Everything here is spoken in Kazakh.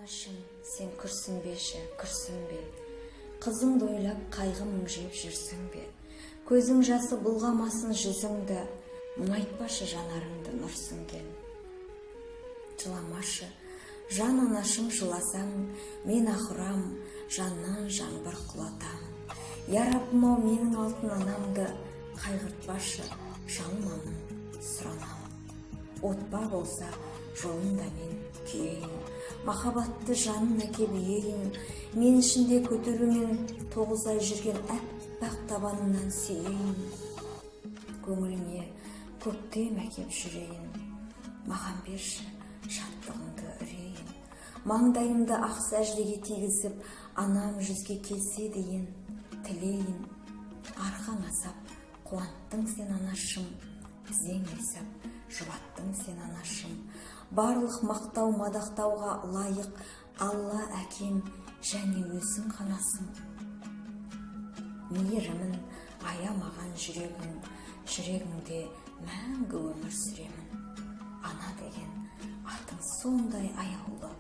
Анашым, сен күрсінбеші, күрсінбе. Қызыңды ойлап қайғы жеп жүрсің бе? Көзің жасы бұлғамасын жүзіңді, мұңайтпашы жанарыңды нұр сіңген. Жыламашы, жан анашым, жыласаң, мен ақырам, жаннан жаңбыр құлатам. Ярапым-ау, менің алтын анамды, қайғыртпашы, жалмамын, сұранам. Отпа болса, жолында мен күйейін, махаббатты жанын әкеп үйейін, мен ішінде көтерумен 9 ай жүрген әппақ табанынан сүйейін. Көңіліңе көктем әкеп жүрейін, маған берші шаттығыңды үрейін. Маңдайымды ақ сәждеге тигізіп, анам жүзге келсе дейін, тілейін. Арқаңа сап, қуанттың сен анашым, тізеңе сап, жұбаттың сен анашым. Барлық мақтау мадақтауға лайық Алла әкем және өзің ғанасың. Мейірімін аямаған жүрегің, жүрегіңде мәңгі өмір сүремін. Ана деген атың сондай аяулы,